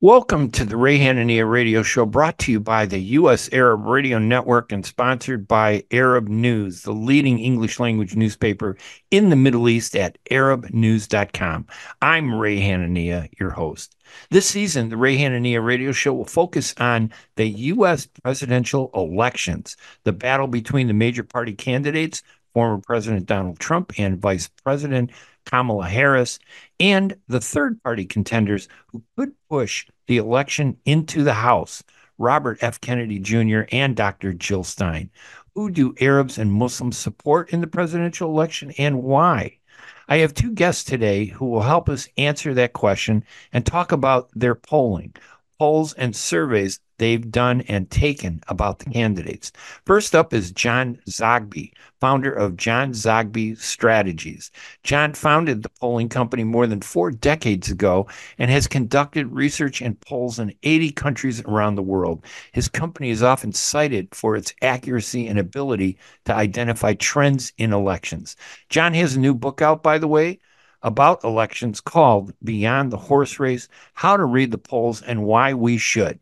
Welcome to the Ray Hanania radio show, brought to you by the U.S. Arab Radio Network and sponsored by Arab News, the leading English language newspaper in the Middle East at arabnews.com. I'm Ray Hanania, your host. This season, the Ray Hanania radio show will focus on the U.S. presidential elections, the battle between the major party candidates, former President Donald Trump and Vice President Kamala Harris, and the third-party contenders who could push the election into the House, Robert F. Kennedy Jr. and Dr. Jill Stein. Who do Arabs and Muslims support in the presidential election, and why? I have two guests today who will help us answer that question and talk about their polls and surveys they've done and taken about the candidates. First up is John Zogby, founder of John Zogby Strategies. John founded the polling company more than 4 decades ago and has conducted research and polls in 80 countries around the world. His company is often cited for its accuracy and ability to identify trends in elections. John has a new book out, by the way, about elections called Beyond the Horse Race: How to Read the Polls and Why We Should.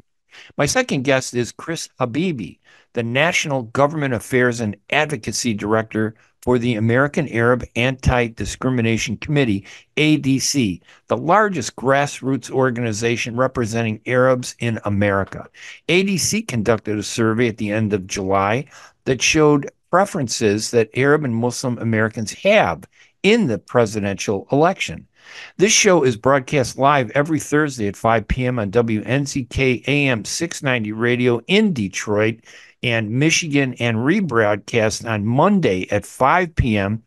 My second guest is Chris Habiby, the National Government Affairs and Advocacy Director for the American Arab Anti-Discrimination Committee, ADC, the largest grassroots organization representing Arabs in America. ADC conducted a survey at the end of July that showed preferences that Arab and Muslim Americans have in the presidential election. This show is broadcast live every Thursday at 5 p.m. on WNZK AM 690 radio in Detroit and Michigan, and rebroadcast on Monday at 5 p.m.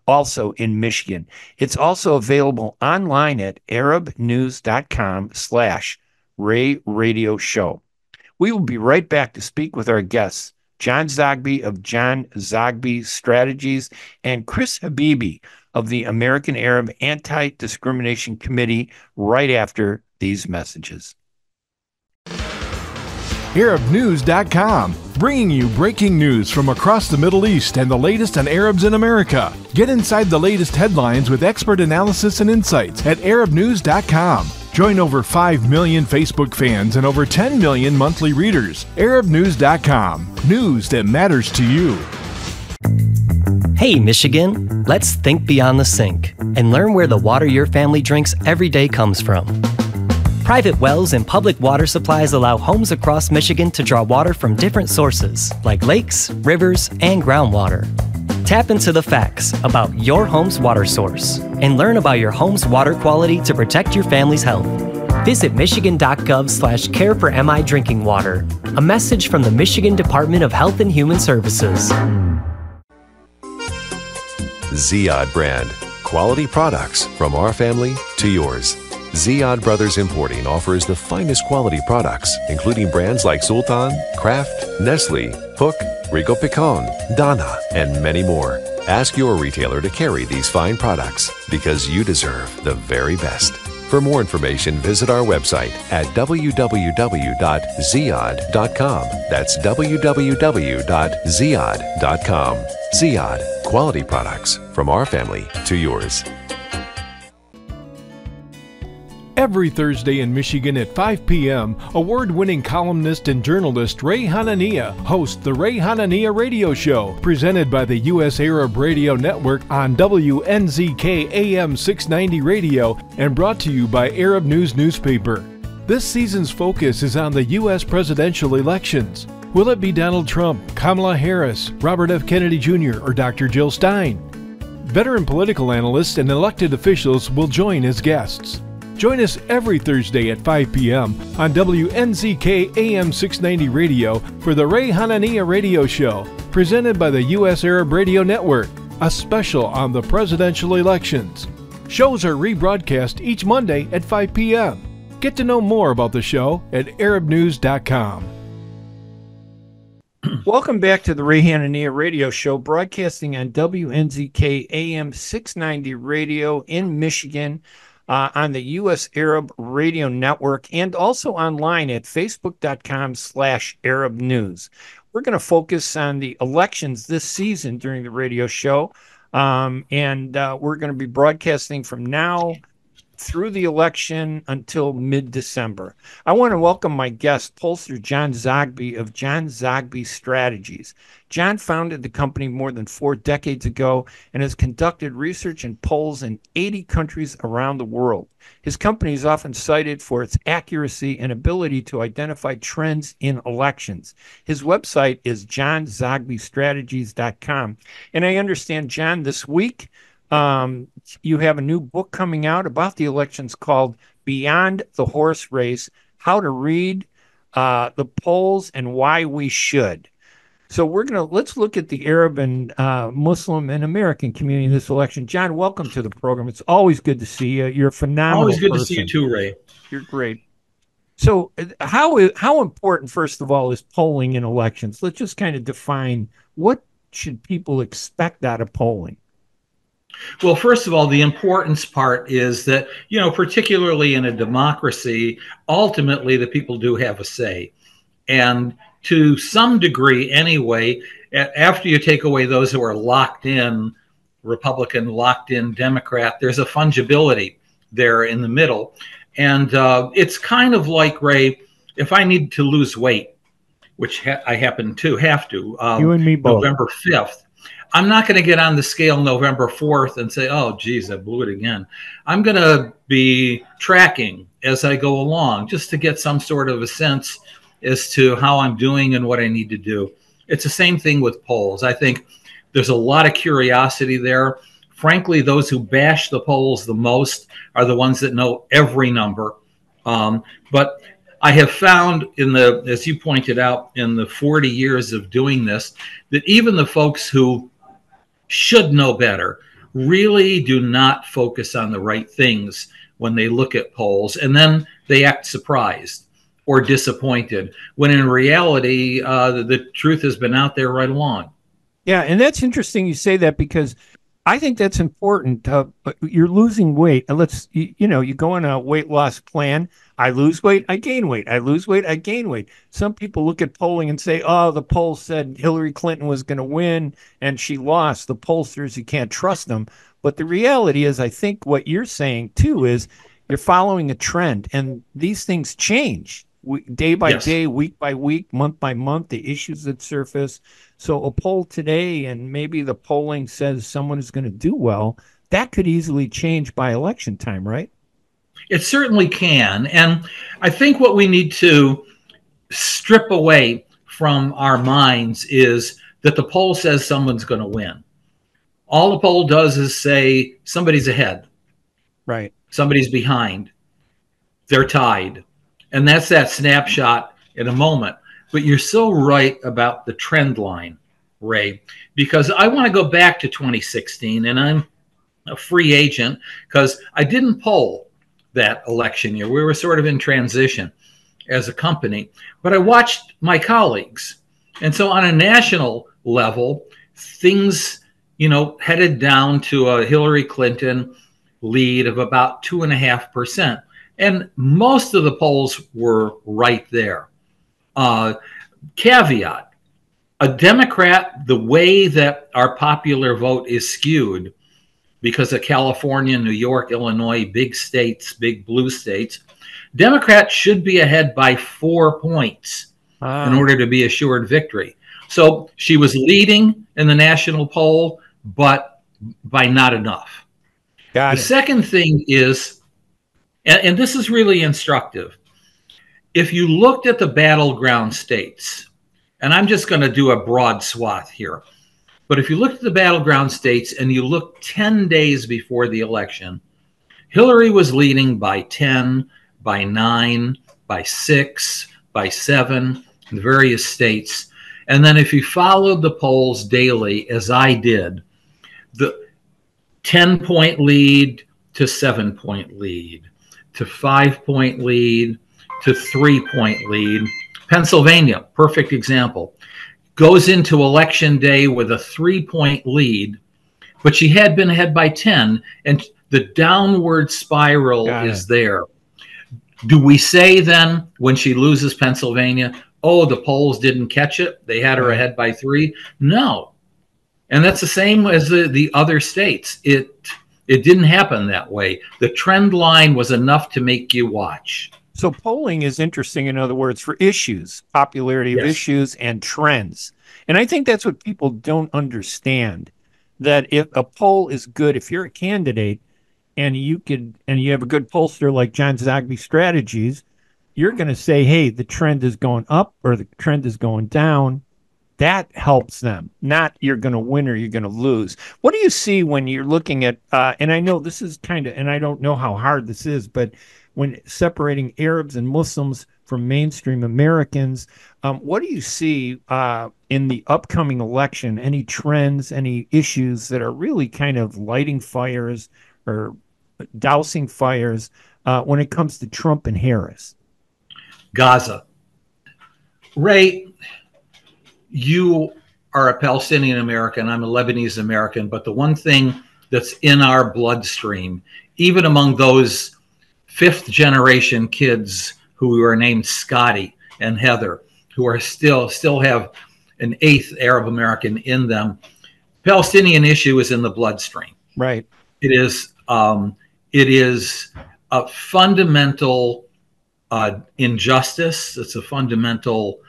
also in Michigan. It's also available online at arabnews.com/Ray Radio Show. We will be right back to speak with our guests, John Zogby of John Zogby Strategies and Chris Habiby of the American Arab Anti-Discrimination Committee, right after these messages. ArabNews.com, bringing you breaking news from across the Middle East and the latest on Arabs in America. Get inside the latest headlines with expert analysis and insights at ArabNews.com. Join over 5 million Facebook fans and over 10 million monthly readers. ArabNews.com, news that matters to you. Hey Michigan, let's think beyond the sink and learn where the water your family drinks every day comes from. Private wells and public water supplies allow homes across Michigan to draw water from different sources, like lakes, rivers, and groundwater. Tap into the facts about your home's water source and learn about your home's water quality to protect your family's health. Visit michigan.gov/care for MI drinking water. A message from the Michigan Department of Health and Human Services. Ziyad brand. Quality products from our family to yours. Ziyad Brothers Importing offers the finest quality products, including brands like Sultan, Kraft, Nestle, Hook, Rico Picon, Dana, and many more. Ask your retailer to carry these fine products because you deserve the very best. For more information, visit our website at www.ziyad.com. That's www.ziyad.com. Ziyad, quality products from our family to yours. Every Thursday in Michigan at 5 p.m., award-winning columnist and journalist Ray Hanania hosts the Ray Hanania Radio Show, presented by the U.S. Arab Radio Network on WNZK AM 690 Radio and brought to you by Arab News newspaper. This season's focus is on the U.S. presidential elections. Will it be Donald Trump, Kamala Harris, Robert F. Kennedy Jr., or Dr. Jill Stein? Veteran political analysts and elected officials will join as guests. Join us every Thursday at 5 p.m. on WNZK AM 690 Radio for the Ray Hanania Radio Show, presented by the U.S. Arab Radio Network, a special on the presidential elections. Shows are rebroadcast each Monday at 5 p.m. Get to know more about the show at arabnews.com. Welcome back to the Ray Hanania Radio Show, broadcasting on WNZK AM 690 Radio in Michigan, on the U.S. Arab Radio Network, and also online at facebook.com/Arab News. We're going to focus on the elections this season during the radio show, and we're going to be broadcasting from now through the election until mid-December. I want to welcome my guest, pollster John Zogby of John Zogby Strategies. John founded the company more than 4 decades ago and has conducted research and polls in 80 countries around the world. His company is often cited for its accuracy and ability to identify trends in elections. His website is johnzogbystrategies.com. And I understand, John, this week, you have a new book coming out about the elections called Beyond the Horse Race, How to Read the Polls and Why We Should. So let's look at the Arab and Muslim and American community in this election. John, welcome to the program. It's always good to see you. You're a phenomenal Always good person. to see you too, Ray. You're great. So how important, first of all, is polling in elections? Let's just kind of define, what should people expect out of polling? Well, first of all, the importance part is that, particularly in a democracy, ultimately the people do have a say. And to some degree anyway, after you take away those who are locked in, Republican, locked in Democrat, there's a fungibility there in the middle. And it's kind of like, Ray, if I need to lose weight, which I happen to have to, you and me both. November 5th, I'm not going to get on the scale November 4th and say, oh, geez, I blew it again. I'm going to be tracking as I go along just to get some sort of a sense as to how I'm doing and what I need to do. It's the same thing with polls. I think there's a lot of curiosity there. Frankly, those who bash the polls the most are the ones that know every number. But I have found as you pointed out, in the 40 years of doing this, that even the folks who should know better really do not focus on the right things when they look at polls, and then they act surprised or disappointed, when in reality, the truth has been out there right along. Yeah, and that's interesting you say that, because I think that's important. You're losing weight. And you go on a weight loss plan. I lose weight, I gain weight. I lose weight, I gain weight. Some people look at polling and say, oh, the poll said Hillary Clinton was going to win and she lost. The pollsters, you can't trust them. But the reality is, I think what you're saying too is you're following a trend, and these things change day by day, week by week, month by month, the issues that surface. So a poll today, and maybe the polling says someone is going to do well, that could easily change by election time, right? It certainly can. And I think what we need to strip away from our minds is that the poll says someone's going to win. All the poll does is say somebody's ahead. Right. Somebody's behind. They're tied. And that's that snapshot in a moment. But you're so right about the trend line, Ray, because I want to go back to 2016, and I'm a free agent because I didn't poll that election year. We were sort of in transition as a company, but I watched my colleagues. And so on a national level, things, headed down to a Hillary Clinton lead of about 2.5%. And most of the polls were right there. Caveat, a Democrat, the way that our popular vote is skewed because of California, New York, Illinois, big states, big blue states, Democrats should be ahead by 4 points in order to be assured victory. So she was leading in the national poll, but by not enough. The second thing is, and this is really instructive, if you looked at the battleground states, and I'm just going to do a broad swath here, but if you looked at the battleground states and you look 10 days before the election, Hillary was leading by 10, by 9, by 6, by 7 in various states. And then if you followed the polls daily, as I did, the 10-point lead to 7-point lead, to 5-point lead, to 3-point lead. Pennsylvania, perfect example, goes into election day with a 3-point lead, but she had been ahead by 10, and the downward spiral is there. Do we say then, when she loses Pennsylvania, oh, the polls didn't catch it, they had her ahead by 3? No. And that's the same as the other states. It It didn't happen that way. The trend line was enough to make you watch. So polling is interesting, in other words, for issues, popularity of Yes. issues and trends. And I think that's what people don't understand, that if a poll is good, if you're a candidate and you have a good pollster like John Zogby Strategies, you're going to say, hey, the trend is going up or the trend is going down. That helps them, not you're going to win or you're going to lose. What do you see when you're looking at, and I know this is kind of, and I don't know how hard this is, but when separating Arabs and Muslims from mainstream Americans, what do you see in the upcoming election? Any trends, any issues that are really kind of lighting fires or dousing fires when it comes to Trump and Harris? Gaza. Ray, you are a Palestinian American. I'm a Lebanese American. But the one thing that's in our bloodstream, even among those fifth generation kids who are named Scotty and Heather, who are still have an eighth Arab American in them, Palestinian issue is in the bloodstream. Right. It is a fundamental injustice. It's a fundamental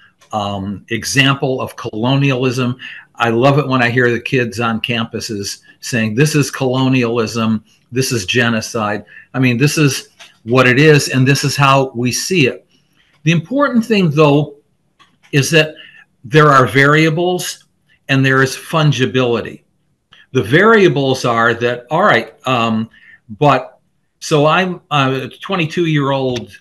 example of colonialism. I love it when I hear the kids on campuses saying, this is colonialism, this is genocide. I mean, this is what it is, and this is how we see it. The important thing, though, is that there are variables and there is fungibility. The variables are that, all right, but so I'm a 22-year-old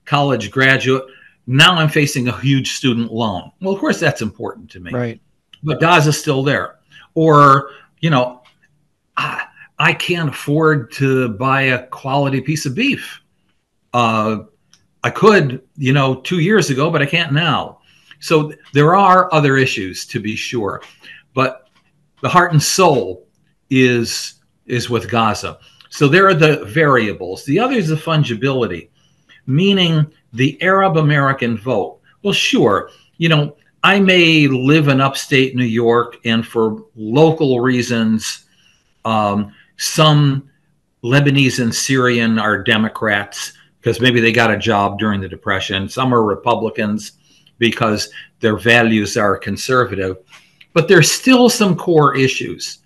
college graduate. Now I'm facing a huge student loan. Well, of course, that's important to me. Right. But Gaza's still there. Or, I can't afford to buy a quality piece of beef. I could, 2 years ago, but I can't now. So there are other issues, to be sure. But the heart and soul is with Gaza. So there are the variables. The other is the fungibility, meaning the Arab American vote. Well, sure, I may live in upstate New York, and for local reasons, some Lebanese and Syrian are Democrats because maybe they got a job during the Depression. Some are Republicans because their values are conservative. But there's still some core issues.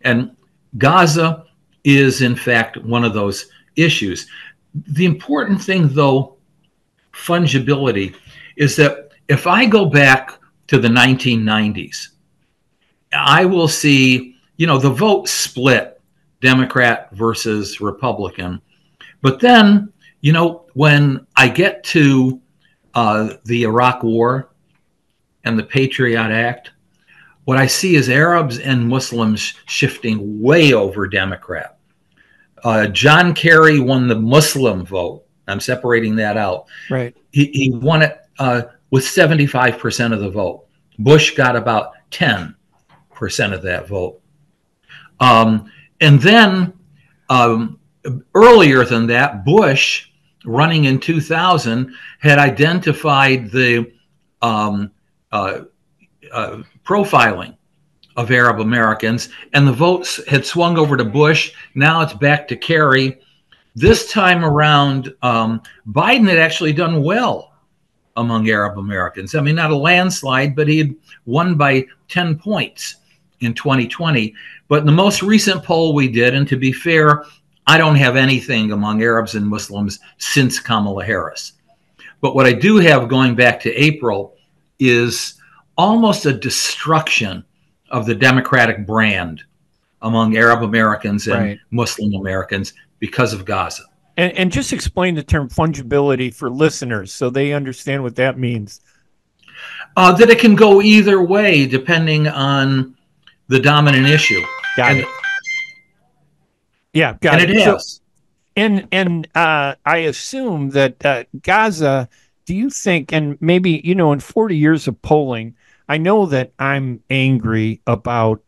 And Gaza is, in fact, one of those issues. The important thing, though, fungibility, is that if I go back to the 1990s, I will see, the vote split, Democrat versus Republican. But then, when I get to the Iraq War and the Patriot Act, what I see is Arabs and Muslims shifting way over Democrat. John Kerry won the Muslim vote. I'm separating that out. Right. He won it with 75% of the vote. Bush got about 10% of that vote. And then earlier than that, Bush, running in 2000, had identified the profiling of Arab Americans, and the votes had swung over to Bush. Now it's back to Kerry. This time around, Biden had actually done well among Arab Americans. I mean, not a landslide, but he had won by 10 points in 2020. But in the most recent poll we did, and to be fair, I don't have anything among Arabs and Muslims since Kamala Harris. But what I do have going back to April is almost a destruction of the Democratic brand among Arab Americans and Muslim Americans because of Gaza. And just explain the term fungibility for listeners so they understand what that means. That it can go either way depending on the dominant issue. Got it. Yeah, got it. And it has. So, and I assume that Gaza, do you think, and maybe, in 40 years of polling, I know that I'm angry about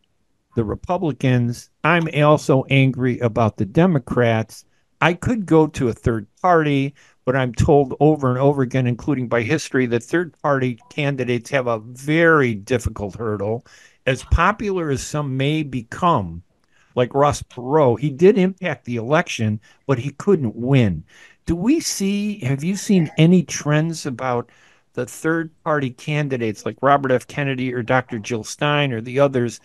the Republicans. I'm also angry about the Democrats. I could go to a third party, but I'm told over and over again, including by history, that third party candidates have a very difficult hurdle. As popular as some may become, like Ross Perot, he did impact the election, but he couldn't win. Have you seen any trends about the third party candidates like Robert F. Kennedy or Dr. Jill Stein or the others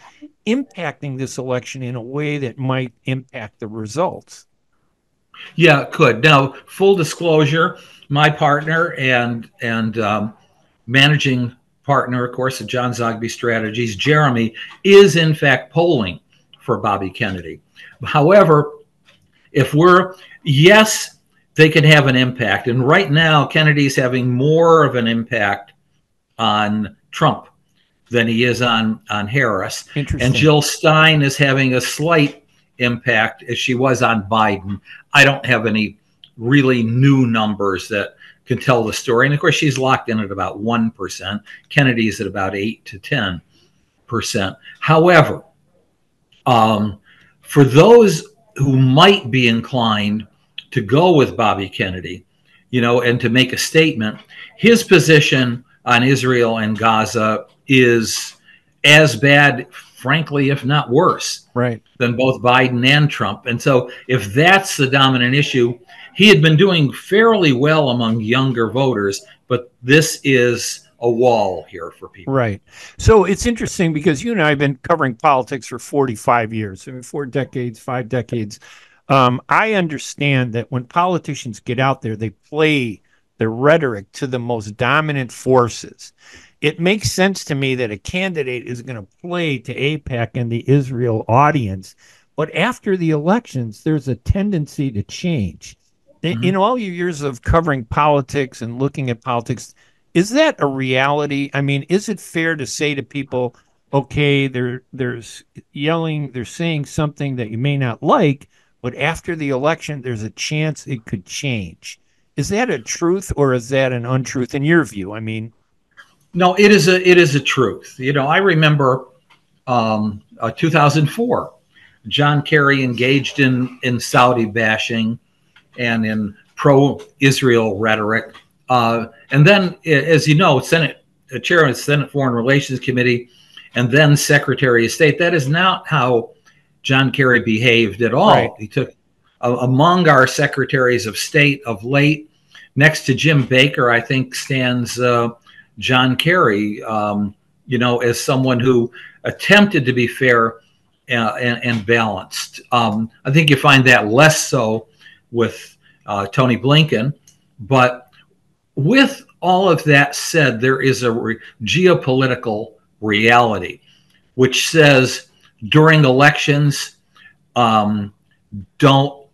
impacting this election in a way that might impact the results? Yeah, it could. Now, full disclosure, my partner and managing partner, of course, of John Zogby Strategies, Jeremy, is in fact polling for Bobby Kennedy. However, yes, they can have an impact. And right now, Kennedy's having more of an impact on Trump than he is on Harris. And Jill Stein is having a slight impact as she was on Biden. I don't have any really new numbers that can tell the story. And of course, she's locked in at about 1%. Kennedy's at about 8 to 10%. However, for those who might be inclined to go with Bobby Kennedy, and to make a statement, his position on Israel and Gaza is as bad, frankly, if not worse, than both Biden and Trump. And so if that's the dominant issue, he had been doing fairly well among younger voters, but this is a wall here for people. Right. So it's interesting because you and I have been covering politics for 45 years, 4 decades, 5 decades. I understand that when politicians get out there, they play their rhetoric to the most dominant forces. It makes sense to me that a candidate is going to play to AIPAC and the Israel audience. But after the elections, there's a tendency to change. Mm-hmm. In all your years of covering politics and looking at politics, is that a reality? I mean, is it fair to say to people, okay, there's yelling, they're saying something that you may not like, but after the election, there's a chance it could change. Is that a truth or is that an untruth in your view? I mean, no, it is a truth. I remember 2004, John Kerry engaged in Saudi bashing and in pro-Israel rhetoric. And then, as you know, Chair of the Senate Foreign Relations Committee and then Secretary of State. That is not how John Kerry behaved at all. Right. He took, among our secretaries of state of late, next to Jim Baker, I think stands John Kerry, as someone who attempted to be fair and balanced. I think you find that less so with Tony Blinken. But with all of that said, there is a geopolitical reality which says during elections, don't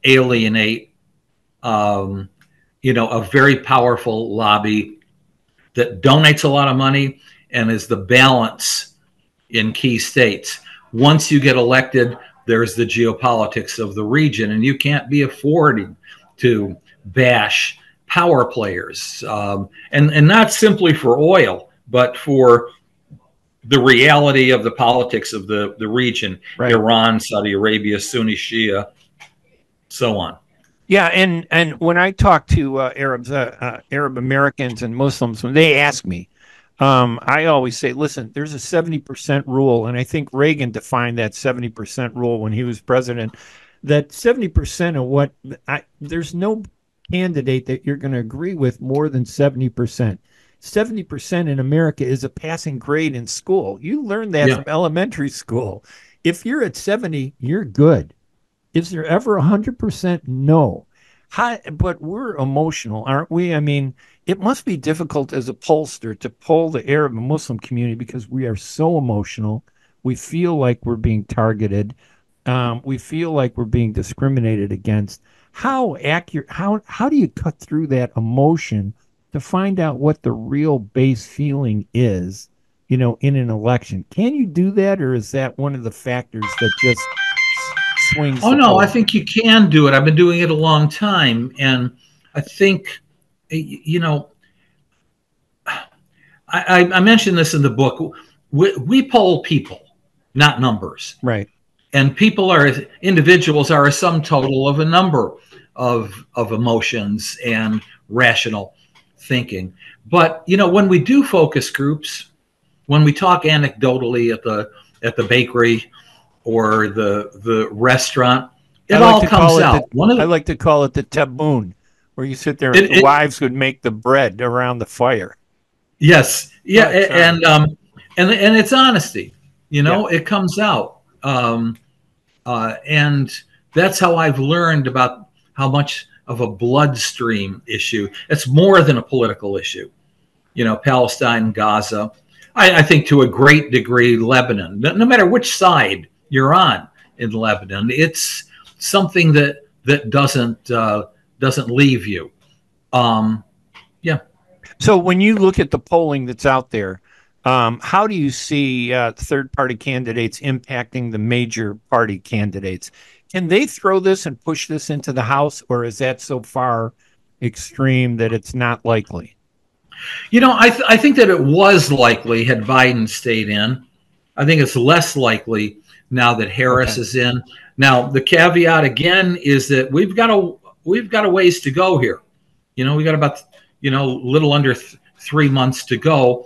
alienate, a very powerful lobby that donates a lot of money and is the balance in key states. Once you get elected, there's the geopolitics of the region, and you can't be affording to bash power players, and not simply for oil, but for the reality of the politics of the region, right. Iran, Saudi Arabia, Sunni Shia, so on. Yeah, and when I talk to Arabs, Arab Americans and Muslims, when they ask me, I always say, listen, there's a 70% rule, and I think Reagan defined that 70% rule when he was president, that 70% of what, there's no candidate that you're going to agree with more than 70%. 70% in America is a passing grade in school. You learn that from elementary school. If you're at 70, you're good. Is there ever 100%? No. But we're emotional, aren't we? I mean, it must be difficult as a pollster to poll the Arab and Muslim community because we are so emotional. We feel like we're being targeted. We feel like we're being discriminated against. How accurate? How do you cut through that emotion to find out what the real base feeling is, in an election? Can you do that, or is that one of the factors that just swings? Oh, no, I think you can do it. I've been doing it a long time. And I think, I mentioned this in the book. We poll people, not numbers. Right. And individuals are a sum total of a number of emotions and rational thinking. But, when we do focus groups, when we talk anecdotally at the bakery, or the restaurant. It I like all to comes call it out. I like to call it the tabboon, where you sit there and the wives would make the bread around the fire. Yes, yeah, Oh, and it's honesty. You know, Yeah. it comes out, and that's how I've learned about how much of a bloodstream issue. It's more than a political issue. You know, Palestine, Gaza. I think to a great degree, Lebanon. No matter which side you're on in Lebanon, it's something that doesn't leave you. Yeah. So when you look at the polling that's out there, how do you see third-party candidates impacting the major party candidates? Can they throw this and push this into the House, or is that so far extreme that it's not likely? You know, I think that it was likely had Biden stayed in. I think it's less likely now that Harris is in. Now, the caveat again is that we've got a ways to go here. You know, we got about a little under 3 months to go,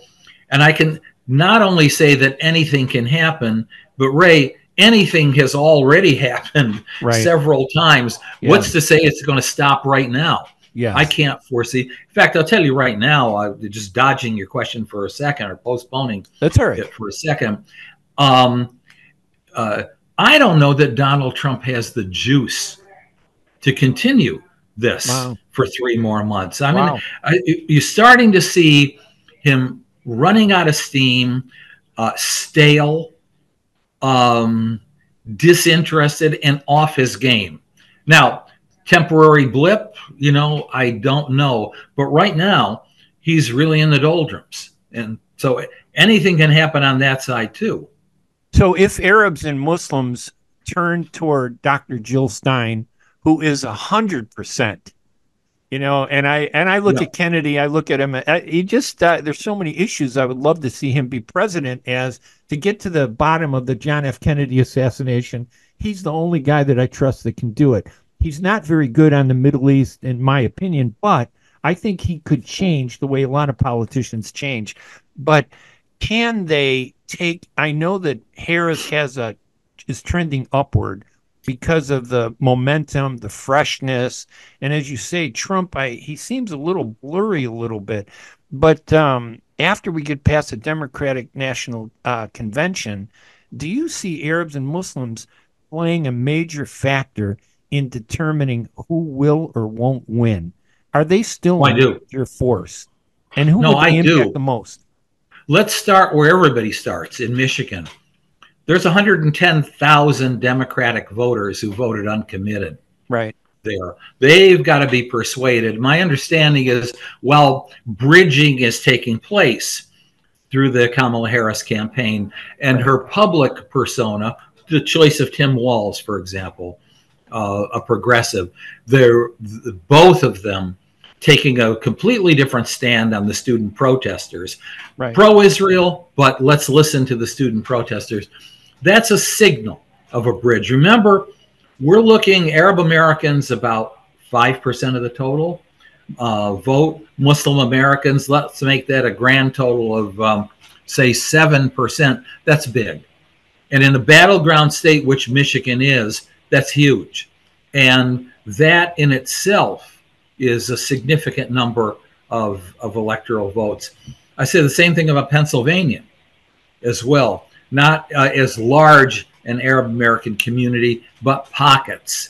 and I can not only say that anything can happen, but Ray, anything has already happened several times. Yeah. What's to say it's going to stop right now? Yeah, I can't foresee. In fact, I'll tell you right now, just dodging your question for a second or postponing that's all right it for a second. I don't know that Donald Trump has the juice to continue this for 3 more months. I mean, you're starting to see him running out of steam, stale, disinterested, and off his game. Now, temporary blip, you know, I don't know. But right now, he's really in the doldrums. And so anything can happen on that side, too. So if Arabs and Muslims turn toward Dr. Jill Stein, who is 100%, you know, and I look at Kennedy, I look at him, he just, there's so many issues. I would love to see him be president to get to the bottom of the John F. Kennedy assassination. He's the only guy that I trust that can do it. He's not very good on the Middle East, in my opinion, but I think he could change the way a lot of politicians change. But can they take, I know that Harris is trending upward because of the momentum, the freshness. And as you say, Trump, he seems a little blurry a little bit. But after we get past the Democratic National Convention, do you see Arabs and Muslims playing a major factor in determining who will or won't win? Are they still a major force? And who would they impact the most? Let's start where everybody starts, in Michigan. There's 110,000 Democratic voters who voted uncommitted. Right. There. They've got to be persuaded. My understanding is, while bridging is taking place through the Kamala Harris campaign and her public persona, the choice of Tim Walz, for example, a progressive, they're both of them taking a completely different stand on the student protesters. Pro-Israel, but let's listen to the student protesters. That's a signal of a bridge. Remember, we're looking Arab Americans about 5% of the total vote. Muslim Americans, let's make that a grand total of say 7%. That's big. And in a battleground state, which Michigan is, that's huge. And that in itself is a significant number of electoral votes. I say the same thing about Pennsylvania as well. Not as large an Arab American community, but pockets,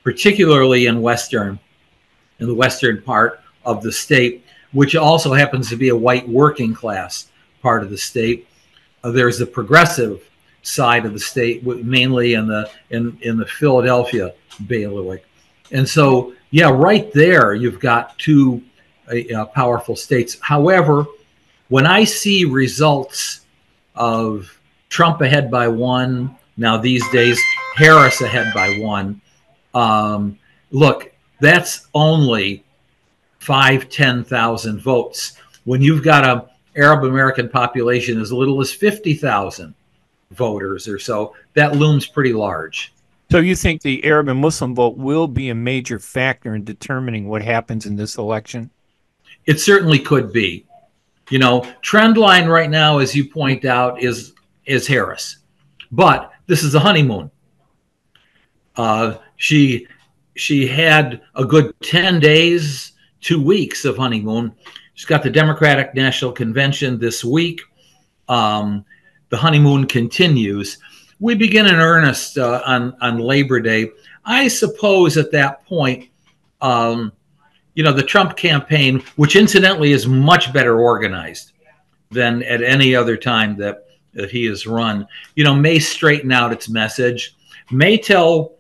particularly in the western part of the state, which also happens to be a white working class part of the state. There's the progressive side of the state, mainly in the Philadelphia bailiwick. And so, yeah, right there, you've got two powerful states. However, when I see results of Trump ahead by 1, now these days, Harris ahead by 1, look, that's only 10,000 votes. When you've got an Arab American population as little as 50,000 voters or so, that looms pretty large. So you think the Arab and Muslim vote will be a major factor in determining what happens in this election? It certainly could be. Trend line right now, as you point out, is Harris. But this is the honeymoon. She had a good 10 days, 2 weeks of honeymoon. She's got the Democratic National Convention this week. The honeymoon continues. We begin in earnest on Labor Day. I suppose at that point, the Trump campaign, which incidentally is much better organized than at any other time that he has run, may straighten out its message, may tell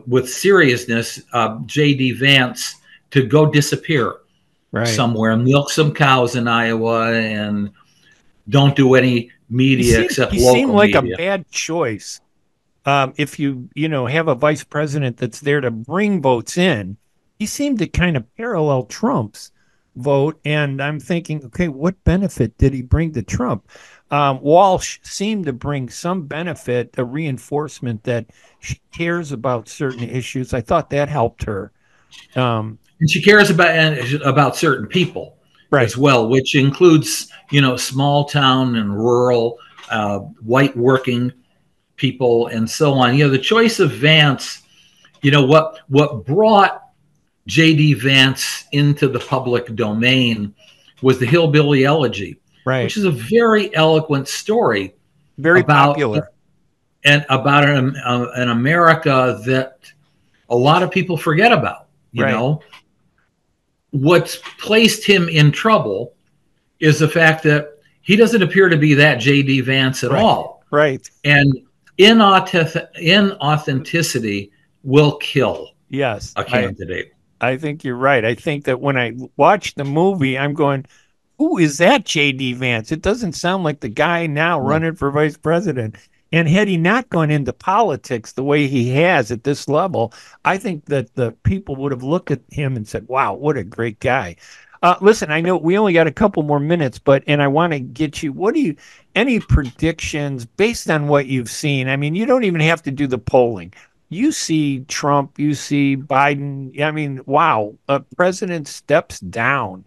with seriousness J.D. Vance to go disappear somewhere, milk some cows in Iowa, and don't do any media except local media. He seemed like a bad choice. If you have a vice president that's there to bring votes in, he seemed to kind of parallel Trump's vote. And I'm thinking, okay, what benefit did he bring to Trump? Walsh seemed to bring some benefit, a reinforcement that she cares about certain issues. I thought that helped her. And she cares about certain people as well, which includes, small town and rural, white working people and so on. The choice of Vance, what brought J.D. Vance into the public domain was the Hillbilly Elegy, which is a very eloquent story, very popular, and about an America that a lot of people forget about. You know, what's placed him in trouble is the fact that he doesn't appear to be that J.D. Vance at all. And inauthenticity will kill a candidate. I think you're right. I think that when I watch the movie, I'm going, who is that J.D. Vance? It doesn't sound like the guy now running for vice president. And had he not gone into politics the way he has at this level, I think that the people would have looked at him and said, wow, what a great guy. Listen, I know we only got a couple more minutes, and I want to get you, any predictions based on what you've seen? I mean, you don't even have to do the polling. You see Trump, you see Biden. I mean, wow, a president steps down.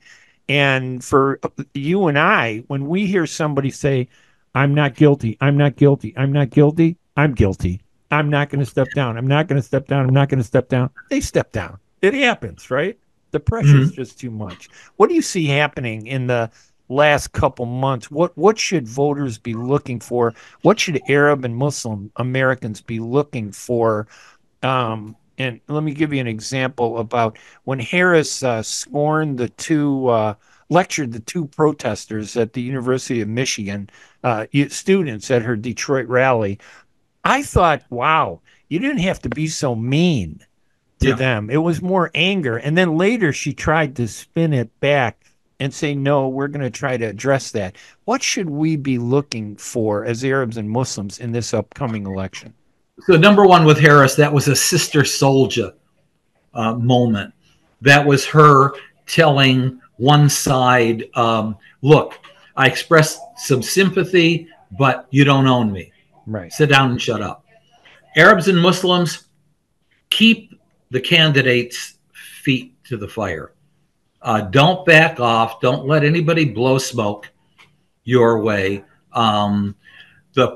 And for you and I, when we hear somebody say, I'm not guilty, I'm not guilty, I'm not guilty, I'm guilty, I'm not going to step down, I'm not going to step down, I'm not going to step down, they step down. It happens, right? The pressure is just too much. What do you see happening in the last couple months? What should voters be looking for? What should Arab and Muslim Americans be looking for? And let me give you an example about when Harris lectured the two protesters at the University of Michigan, students at her Detroit rally. I thought, wow, you didn't have to be so mean to them. It was more anger. And then later she tried to spin it back and say, no, we're going to try to address that. What should we be looking for as Arabs and Muslims in this upcoming election? So number one with Harris, that was a sister soldier moment. That was her telling one side, look, I expressed some sympathy, but you don't own me. Sit down and shut up. Arabs and Muslims, keep the candidates' feet to the fire. Don't back off. Don't let anybody blow smoke your way. The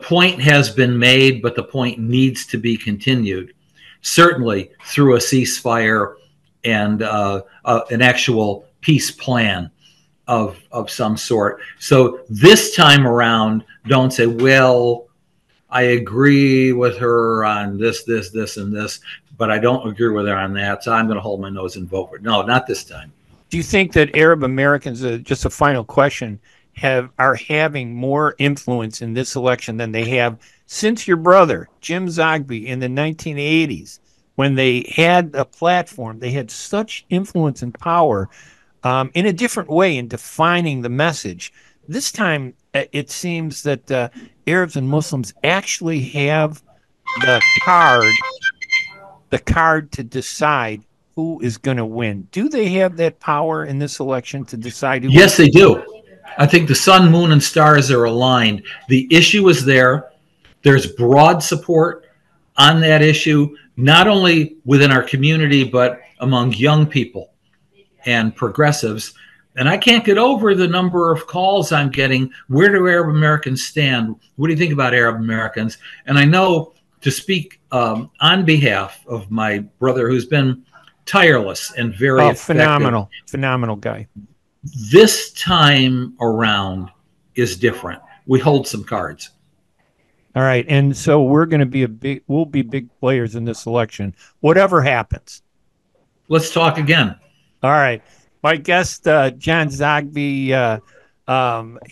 point has been made, but the point needs to be continued, certainly through a ceasefire and an actual peace plan of some sort. So this time around, don't say, well, I agree with her on this, and this, but I don't agree with her on that, so I'm going to hold my nose and vote for it. No, not this time. Do you think that Arab Americans, just a final question, are having more influence in this election than they have since your brother, Jim Zogby, in the 1980s, when they had a platform? They had such influence and power in a different way in defining the message. This time, it seems that Arabs and Muslims actually have the card to decide who is going to win. Do they have that power in this election to decide who? Yes, they do. I think the sun, moon, and stars are aligned. The issue is there. There's broad support on that issue, not only within our community, but among young people and progressives. And I can't get over the number of calls I'm getting. Where do Arab Americans stand? What do you think about Arab Americans? And I know, to speak on behalf of my brother, who's been tireless and very effective. Phenomenal guy. This time around is different. We hold some cards. All right. And so we'll be big players in this election, whatever happens. Let's talk again. All right. My guest, John Zogby,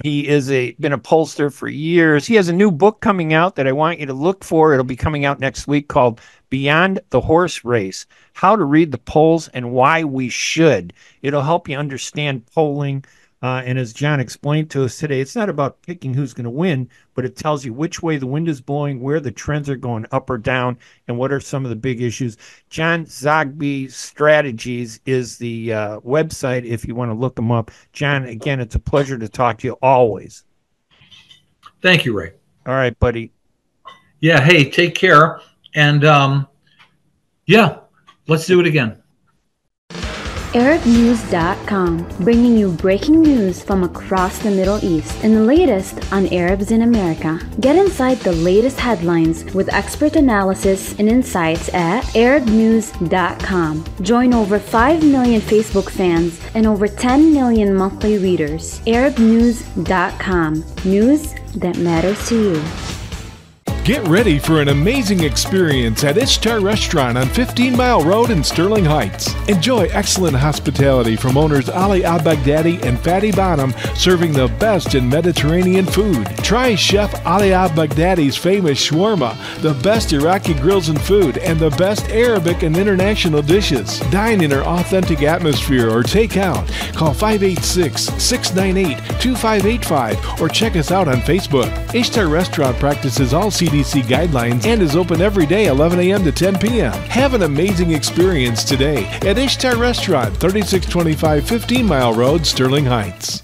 he is been a pollster for years. He has a new book coming out that I want you to look for. It'll be coming out next week, called Beyond the Horse Race: How to Read the Polls and Why We Should. It'll help you understand polling. And as John explained to us today, it's not about picking who's going to win, but it tells you which way the wind is blowing, where the trends are going up or down, and what are some of the big issues. John Zogby Strategies is the website if you want to look them up. John, again, it's a pleasure to talk to you always. Thank you, Ray. All right, buddy. Yeah, hey, take care. And yeah, let's do it again. ArabNews.com, bringing you breaking news from across the Middle East and the latest on Arabs in America. Get inside the latest headlines with expert analysis and insights at ArabNews.com. Join over 5 million Facebook fans and over 10 million monthly readers. ArabNews.com, news that matters to you. Get ready for an amazing experience at Ishtar Restaurant on 15 Mile Road in Sterling Heights. Enjoy excellent hospitality from owners Ali Al-Baghdadi and Fatty Bonham, serving the best in Mediterranean food. Try Chef Ali Al-Baghdadi's famous shawarma, the best Iraqi grills and food, and the best Arabic and international dishes. Dine in our authentic atmosphere or take out. Call 586-698-2585 or check us out on Facebook. Ishtar Restaurant practices all CDC guidelines and is open every day 11 a.m. to 10 p.m. Have an amazing experience today at Ishtar Restaurant, 3625 15 Mile Road, Sterling Heights.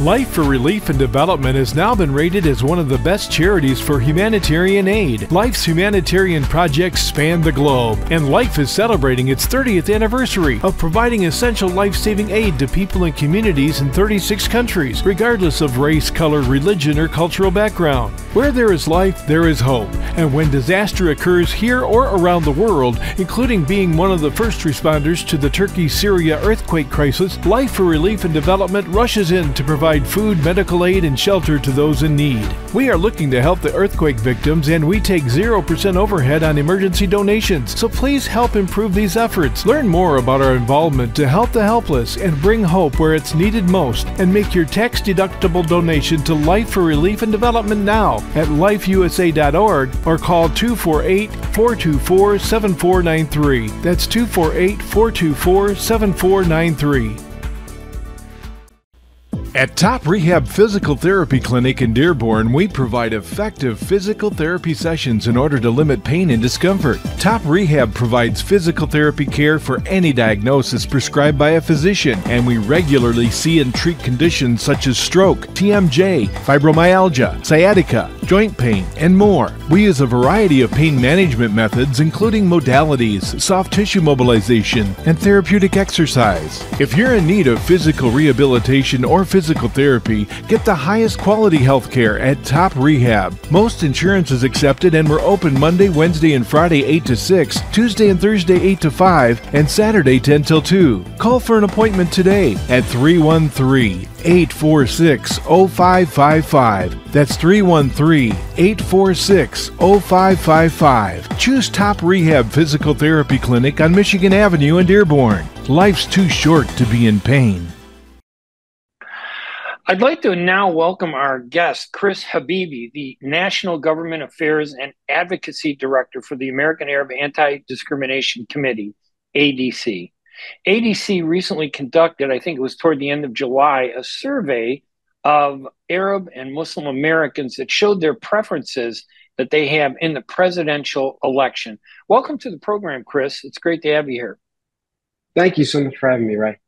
Life for Relief and Development has now been rated as one of the best charities for humanitarian aid. Life's humanitarian projects span the globe, and Life is celebrating its 30th anniversary of providing essential life-saving aid to people and communities in 36 countries, regardless of race, color, religion, or cultural background. Where there is life, there is hope. And when disaster occurs here or around the world, including being one of the first responders to the Turkey-Syria earthquake crisis, Life for Relief and Development rushes in to provide food, medical aid, and shelter to those in need. We are looking to help the earthquake victims, and we take 0% overhead on emergency donations. So please help improve these efforts. Learn more about our involvement to help the helpless and bring hope where it's needed most, and make your tax-deductible donation to Life for Relief and Development now at lifeusa.org or call 248-424-7493. That's 248-424-7493. At Top Rehab Physical Therapy Clinic in Dearborn, we provide effective physical therapy sessions in order to limit pain and discomfort. Top Rehab provides physical therapy care for any diagnosis prescribed by a physician, and we regularly see and treat conditions such as stroke, TMJ, fibromyalgia, sciatica, joint pain, and more. We use a variety of pain management methods, including modalities, soft tissue mobilization, and therapeutic exercise. If you're in need of physical rehabilitation or physical therapy, get the highest quality health care at Top Rehab. Most insurance is accepted, and we're open Monday, Wednesday, and Friday 8 to 6, Tuesday and Thursday 8 to 5, and Saturday 10 till 2. Call for an appointment today at 313-846-0555. That's 313-846-0555. Choose Top Rehab Physical Therapy Clinic on Michigan Avenue in Dearborn. Life's too short to be in pain. I'd like to now welcome our guest, Chris Habiby, the National Government Affairs and Advocacy Director for the American Arab Anti-Discrimination Committee, ADC. ADC recently conducted, I think it was toward the end of July, a survey of Arab and Muslim Americans that showed their preferences that they have in the presidential election. Welcome to the program, Chris. It's great to have you here. Thank you so much for having me, Ray.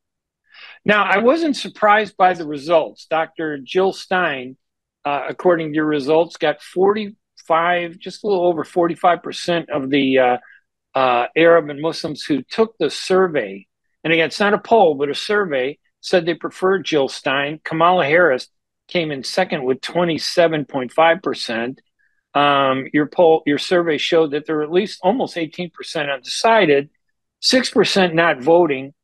Now, I wasn't surprised by the results. Dr. Jill Stein, according to your results, got 45, just a little over 45% of the Arab and Muslims who took the survey. And again, it's not a poll, but a survey said they preferred Jill Stein. Kamala Harris came in second with 27.5%. Your survey showed that there were at least almost 18% undecided, 6% not voting,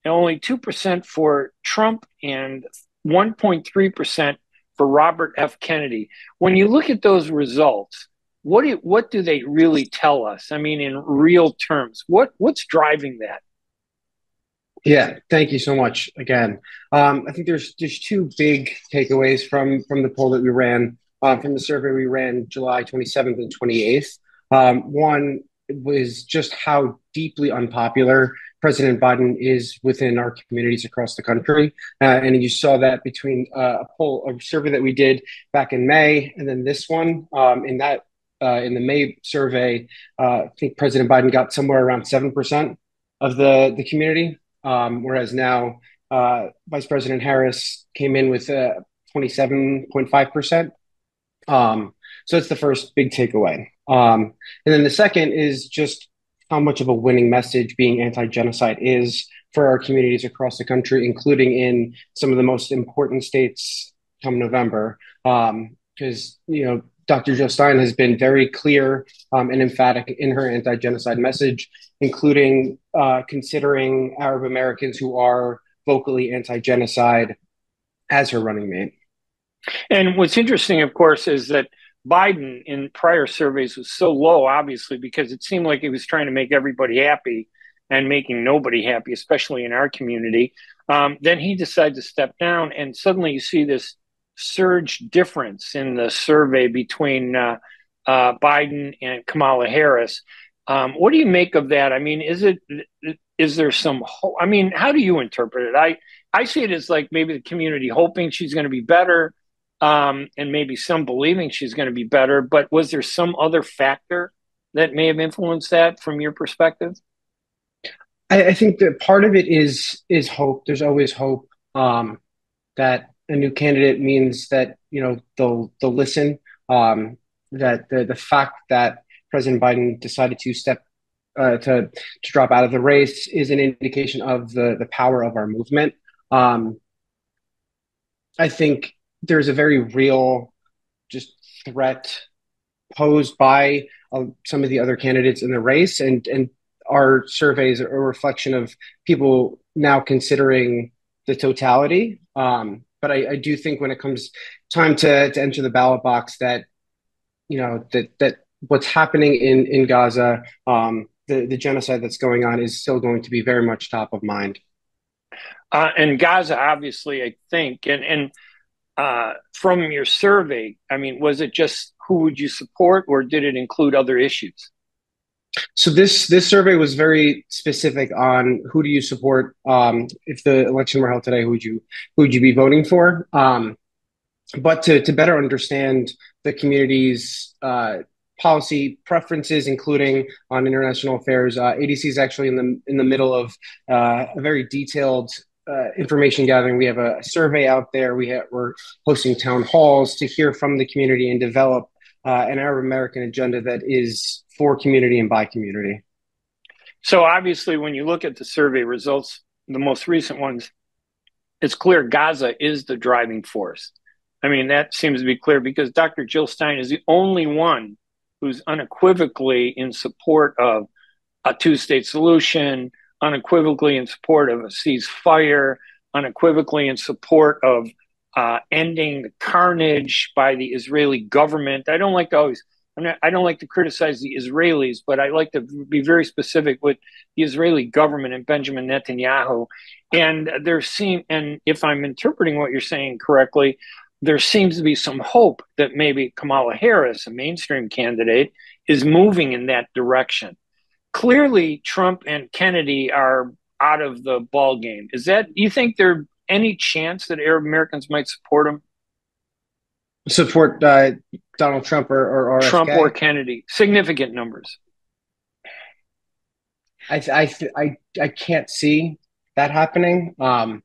and only 2% for Trump and 1.3% for Robert F. Kennedy. When you look at those results, what do they really tell us? I mean, in real terms, what's driving that? Yeah, thank you so much again. I think there's two big takeaways from the poll that we ran, from the survey we ran July 27th and 28th. One was just how deeply unpopular President Biden is within our communities across the country. And you saw that between a survey that we did back in May, and then this one. In the May survey, I think President Biden got somewhere around 7% of the community, whereas now Vice President Harris came in with 27.5%. So it's the first big takeaway. And then the second is just how much of a winning message being anti-genocide is for our communities across the country, including in some of the most important states come November. Because, Dr. Jill Stein has been very clear and emphatic in her anti-genocide message, including considering Arab Americans who are vocally anti-genocide as her running mate. And what's interesting, of course, is that Biden in prior surveys was so low, obviously, because it seemed like he was trying to make everybody happy and making nobody happy, especially in our community. Then he decided to step down, and suddenly you see this surge difference in the survey between Biden and Kamala Harris. What do you make of that? I mean, is there some hope? I mean, how do you interpret it? I see it as like maybe the community hoping she's going to be better, and maybe some believing she's going to be better. But was there some other factor that may have influenced that from your perspective? I think that part of it is hope. There's always hope that a new candidate means that they'll listen. That the fact that President Biden decided to to drop out of the race is an indication of the power of our movement. I think there's a very real just threat posed by some of the other candidates in the race, and our surveys are a reflection of people now considering the totality. But I do think when it comes time to enter the ballot box, that that what's happening in Gaza, the genocide that's going on, is still going to be very much top of mind. And Gaza, obviously, I think, and from your survey, I mean, was it just who would you support, or did it include other issues? So this survey was very specific on who do you support. If the election were held today, who would you be voting for? But to better understand the community's policy preferences, including on international affairs, ADC is actually in the middle of a very detailed information gathering. We have a survey out there. We're hosting town halls to hear from the community and develop an Arab American agenda that is for community and by community. So obviously, when you look at the survey results, the most recent ones, it's clear Gaza is the driving force. I mean, that seems to be clear because Dr. Jill Stein is the only one who's unequivocally in support of a two-state solution, unequivocally in support of a ceasefire, unequivocally in support of ending the carnage by the Israeli government. I don't like to criticize the Israelis, but I like to be very specific with the Israeli government and Benjamin Netanyahu. And and if I'm interpreting what you're saying correctly, there seems to be some hope that maybe Kamala Harris, a mainstream candidate, is moving in that direction. Clearly, Trump and Kennedy are out of the ball game. Do you think there's any chance that Arab Americans might support him? Support Donald Trump or RFK? Trump or Kennedy? Significant numbers. I can't see that happening. Not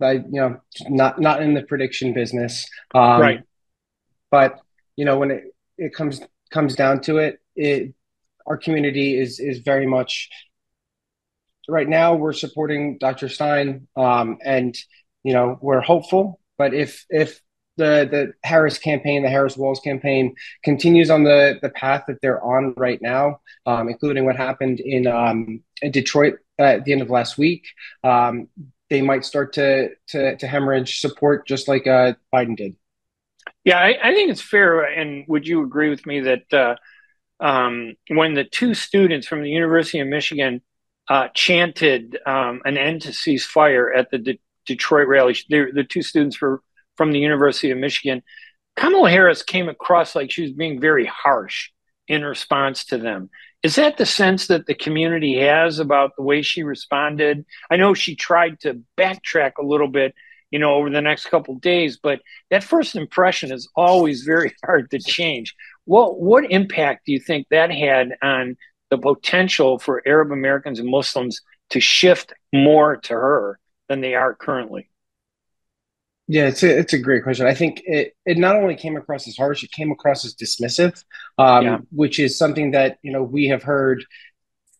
in the prediction business. Right. But when it comes down to it, our community is very much right now we're supporting Dr. Stein, and we're hopeful. But if the Harris campaign, the Harris Walls campaign, continues on the path that they're on right now, including what happened in Detroit at the end of last week, they might start to hemorrhage support just like Biden did. Yeah, I think it's fair. And would you agree with me that when the two students from the University of Michigan chanted an end to ceasefire at the Detroit rally, the two students were from the University of Michigan, Kamala Harris came across like she was being very harsh in response to them. Is that the sense that the community has about the way she responded? I know she tried to backtrack a little bit, over the next couple of days, but that first impression is always very hard to change. What impact do you think that had on the potential for Arab Americans and Muslims to shift more to her than they are currently? Yeah, it's a great question. I think it not only came across as harsh, it came across as dismissive, Yeah. which is something that we have heard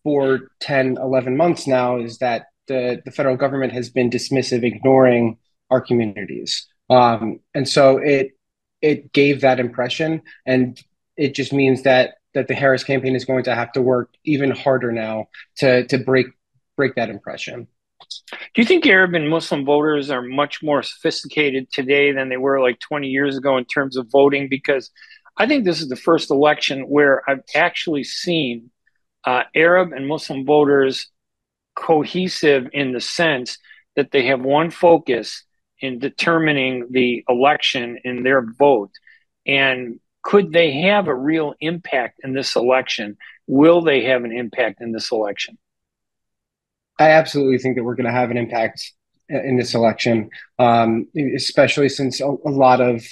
for 10, 11 months now, is that the federal government has been dismissive, ignoring our communities. And so it gave that impression, and it just means that the Harris campaign is going to have to work even harder now to break that impression. Do you think Arab and Muslim voters are much more sophisticated today than they were like 20 years ago in terms of voting? Because I think this is the first election where I've actually seen Arab and Muslim voters cohesive in the sense that they have one focus in determining the election in their vote. And could they have a real impact in this election? Will they have an impact in this election? I absolutely think that we're going to have an impact in this election, especially since a lot of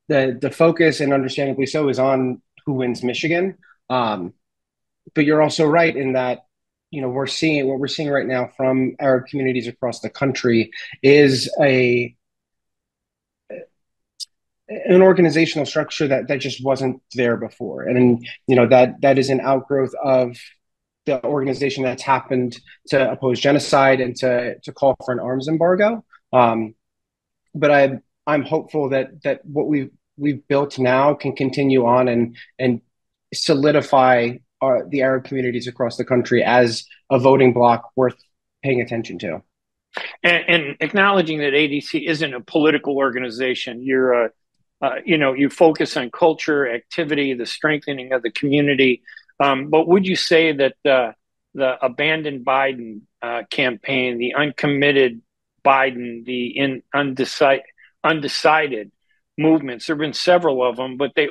the focus, and understandably so, is on who wins Michigan. But you're also right in that we're seeing what we're seeing right now from Arab communities across the country is an organizational structure that just wasn't there before, and that is an outgrowth of the organization that's happened to oppose genocide and to call for an arms embargo. But I'm hopeful that what we've built now can continue on and solidify the Arab communities across the country as a voting bloc worth paying attention to. And acknowledging that ADC isn't a political organization, you focus on culture, activity, the strengthening of the community. But would you say that the abandoned Biden campaign, the uncommitted Biden, the undecided movements, there have been several of them, but they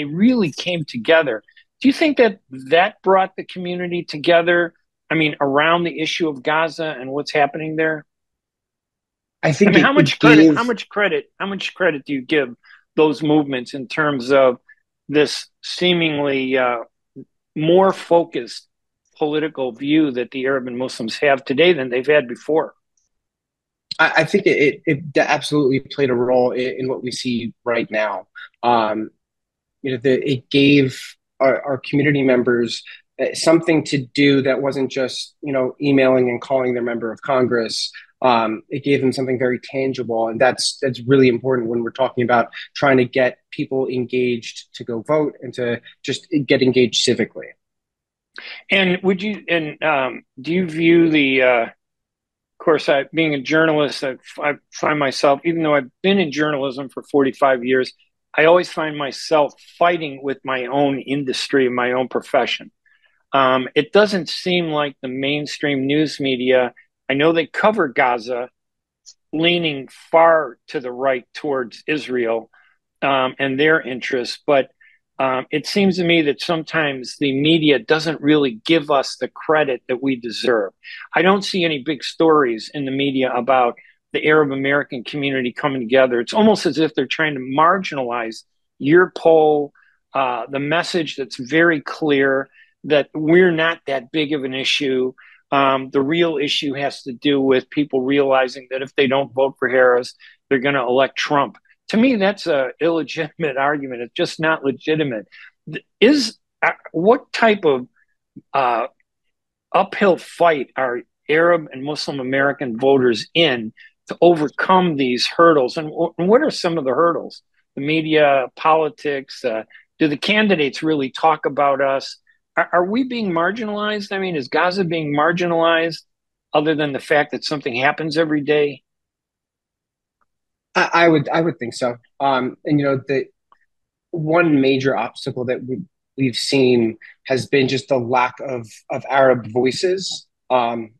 really came together. Do you think that brought the community together? I mean, around the issue of Gaza and what's happening there? How much credit do you give those movements in terms of this seemingly more focused political view that the Arab and Muslims have today than they've had before? I think it absolutely played a role in what we see right now. It gave our community members something to do that wasn't just emailing and calling their member of Congress. It gave them something very tangible, and that's really important when we're talking about trying to get people engaged to go vote and to just get engaged civically. And do you view of course, being a journalist, I find myself, even though I've been in journalism for 45 years, I always find myself fighting with my own industry, my own profession. It doesn't seem like the mainstream news media, I know they cover Gaza, leaning far to the right towards Israel and their interests, but it seems to me that sometimes the media doesn't really give us the credit that we deserve. I don't see any big stories in the media about the Arab American community coming together. It's almost as if they're trying to marginalize your poll, the message that's very clear that we're not that big of an issue. The real issue has to do with people realizing that if they don't vote for Harris, they're going to elect Trump. To me, that's an illegitimate argument. It's just not legitimate. What type of uphill fight are Arab and Muslim American voters in to overcome these hurdles? And what are some of the hurdles? The media, politics, do the candidates really talk about us? Are we being marginalized? I mean, is Gaza being marginalized other than the fact that something happens every day? I would think so. And the one major obstacle that we've seen has been just the lack of Arab voices, on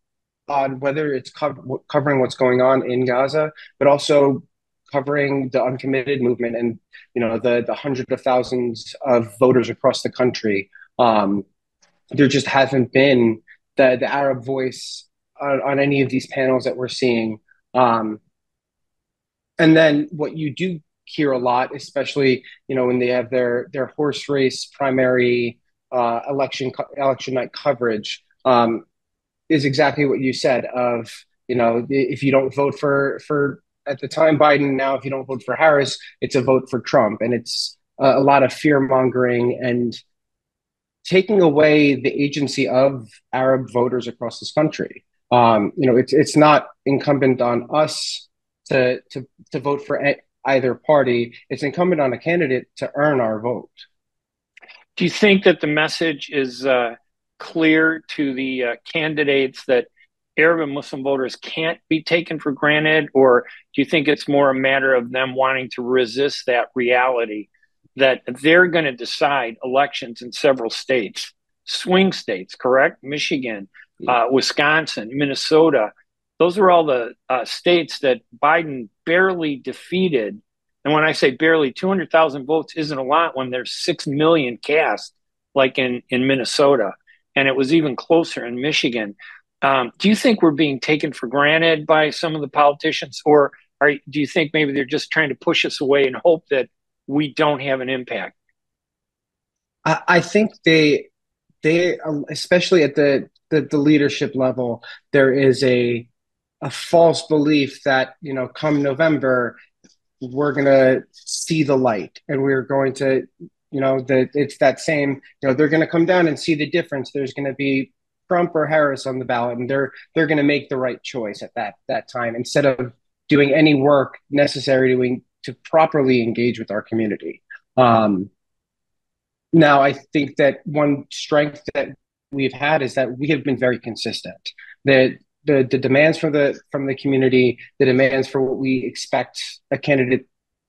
whether it's covering what's going on in Gaza, but also covering the uncommitted movement and the hundreds of thousands of voters across the country. There just hasn't been the Arab voice on any of these panels that we're seeing. And then what you do hear a lot, especially when they have their horse race primary election night coverage, is exactly what you said. Of if you don't vote for at the time Biden, now if you don't vote for Harris, it's a vote for Trump, and it's a lot of fear mongering and taking away the agency of Arab voters across this country. It's not incumbent on us to vote for either party. It's incumbent on a candidate to earn our vote. Do you think that the message is clear to the candidates that Arab and Muslim voters can't be taken for granted? Or do you think it's more a matter of them wanting to resist that reality that they're going to decide elections in several states, swing states, correct? Michigan, Wisconsin, Minnesota. Those are all the states that Biden barely defeated. And when I say barely, 200,000 votes isn't a lot when there's 6 million cast, like in Minnesota. And it was even closer in Michigan. Do you think we're being taken for granted by some of the politicians? Or do you think maybe they're just trying to push us away and hope that we don't have an impact? I think they especially at the leadership level, there is a false belief that come November we're going to see the light, and we're going to that it's that same they're going to come down and see the difference. There's going to be Trump or Harris on the ballot, and they're going to make the right choice at that time, instead of doing any work necessary to properly engage with our community. Now, I think that one strength that we've had is that we have been very consistent. That the demands from the community, the demands for what we expect a candidate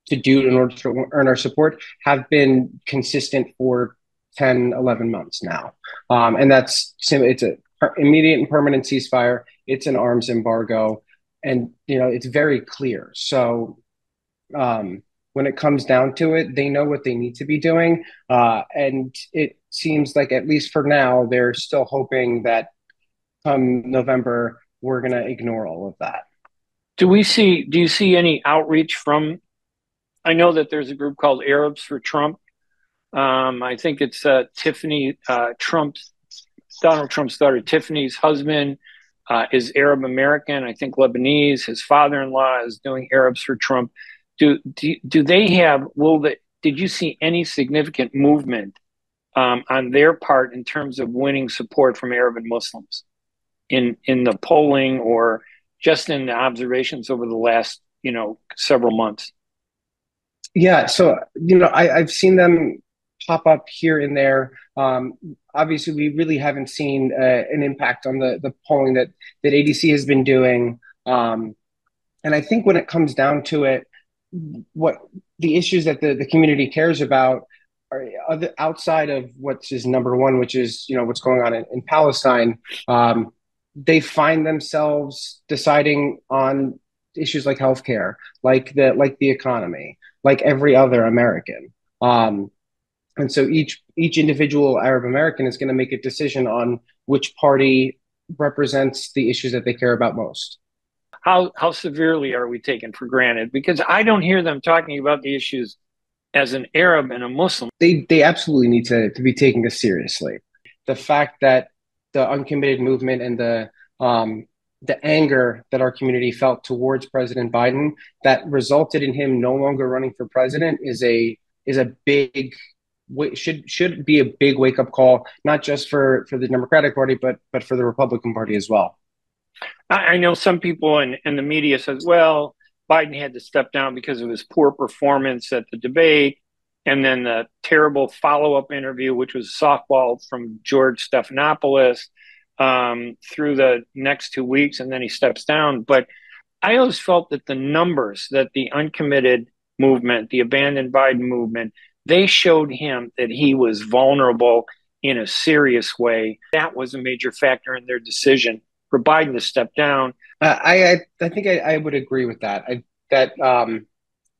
to do in order to earn our support, have been consistent for 10, 11 months now. And it's an immediate and permanent ceasefire. It's an arms embargo, and it's very clear. So when it comes down to it, they know what they need to be doing. And it seems like, at least for now, they're still hoping that come November, we're going to ignore all of that. Do you see any outreach from, I know that there's a group called Arabs for Trump. I think it's Tiffany, Donald Trump's daughter, Tiffany's husband is Arab American, I think Lebanese. His father-in-law is doing Arabs for Trump. Do they have, did you see any significant movement on their part in terms of winning support from Arab and Muslims in the polling, or just in the observations over the last, several months? Yeah, so, I've seen them pop up here and there. Obviously, we really haven't seen an impact on the polling that ADC has been doing. And I think when it comes down to it, what the issues that the community cares about are outside of what's is number one, which is what's going on in Palestine. They find themselves deciding on issues like healthcare, like the economy, like every other American. And so each individual Arab American is going to make a decision on which party represents the issues that they care about most. How severely are we taken for granted? Because I don't hear them talking about the issues as an Arab and a Muslim. They absolutely need to be taken seriously. The fact that the uncommitted movement and the anger that our community felt towards President Biden that resulted in him no longer running for president is a big, should be a big wake up call, not just for the Democratic Party, but for the Republican Party as well. I know some people in the media says, well, Biden had to step down because of his poor performance at the debate, and then the terrible follow-up interview, which was softball from George Stephanopoulos through the next 2 weeks, and then he steps down. But I always felt that the numbers that the uncommitted movement, the abandoned Biden movement, they showed him that he was vulnerable in a serious way. That was a major factor in their decision for Biden to step down. I think I would agree with that.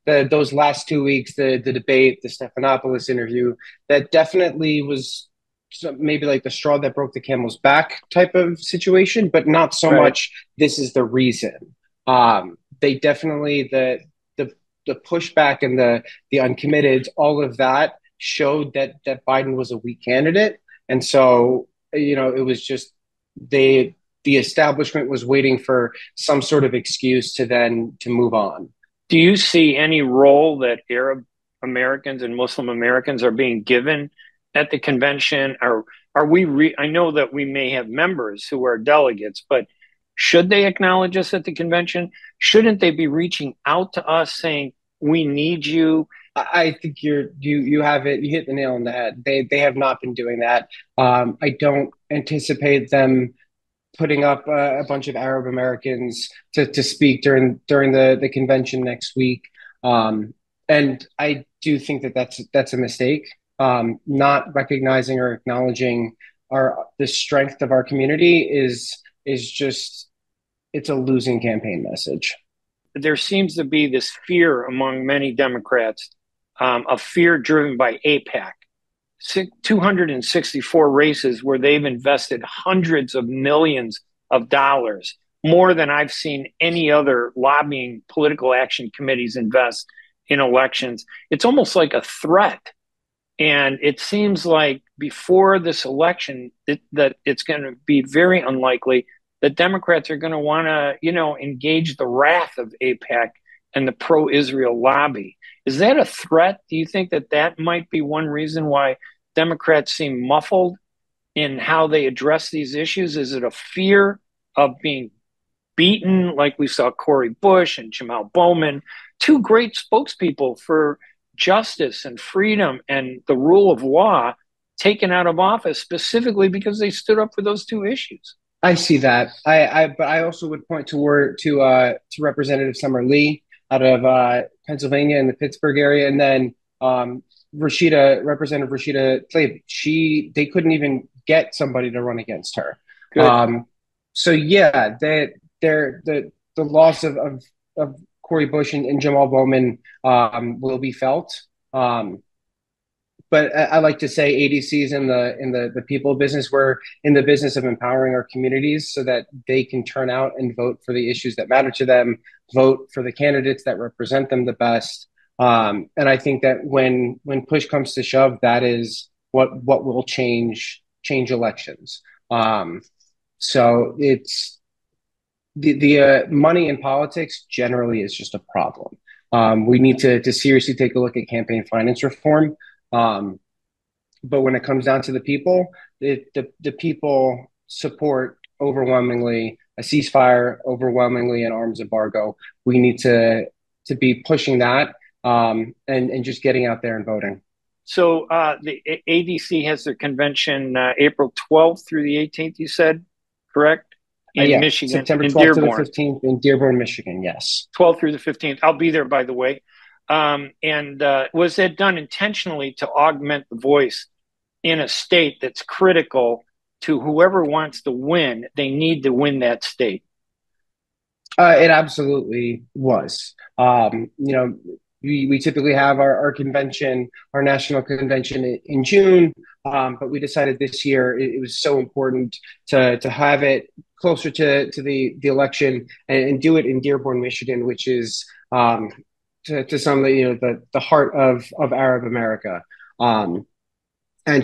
Those last 2 weeks, the debate, the Stephanopoulos interview, that definitely was maybe like the straw that broke the camel's back type of situation, but not so much this is the reason. They definitely the pushback and the uncommitted, all of that showed that Biden was a weak candidate, and so it was just the establishment was waiting for some sort of excuse to move on. Do you see any role that Arab Americans and Muslim Americans are being given at the convention? Are we? I know that we may have members who are delegates, but should they acknowledge us at the convention? Shouldn't they be reaching out to us saying, we need you? I think you have it. You hit the nail on the head. They have not been doing that. I don't anticipate them putting up a bunch of Arab Americans to speak during the convention next week. And I do think that's a mistake. Not recognizing or acknowledging the strength of our community is just, it's a losing campaign message. There seems to be this fear among many Democrats, of fear driven by AIPAC. 264 races where they've invested hundreds of millions of dollars, more than I've seen any other lobbying political action committees invest in elections. It's almost like a threat. And it seems like before this election that it's going to be very unlikely that Democrats are going to want to, engage the wrath of AIPAC and the pro-Israel lobby. Is that a threat? Do you think that might be one reason why Democrats seem muffled in how they address these issues? Is it a fear of being beaten, like we saw Cori Bush and Jamal Bowman, two great spokespeople for justice and freedom and the rule of law, taken out of office specifically because they stood up for those two issues? I see that. But I also would point to Representative Summer Lee out of Pennsylvania in the Pittsburgh area, and then Representative Rashida Tlaib. They couldn't even get somebody to run against her. So yeah, the loss of Cori Bush and Jamal Bowman will be felt. But I like to say ADC is in the people business. We're in the business of empowering our communities so that they can turn out and vote for the issues that matter to them, vote for the candidates that represent them the best. And I think that when push comes to shove, that is what will change elections. So it's the money in politics generally is just a problem. We need to seriously take a look at campaign finance reform. But when it comes down to the people, the people support overwhelmingly a ceasefire, overwhelmingly an arms embargo. We need to be pushing that and just getting out there and voting. So the ADC has their convention April 12th through the 18th, you said, correct? In Michigan, September 12th to the 15th in Dearborn, Michigan, yes. 12th through the 15th. I'll be there, by the way. And was that done intentionally to augment the voice in a state that's critical to whoever wants to win? They need to win that state. It absolutely was. We typically have our convention, our national convention in June, but we decided this year it was so important to have it closer to the election and do it in Dearborn, Michigan, which is to some the heart of Arab America, and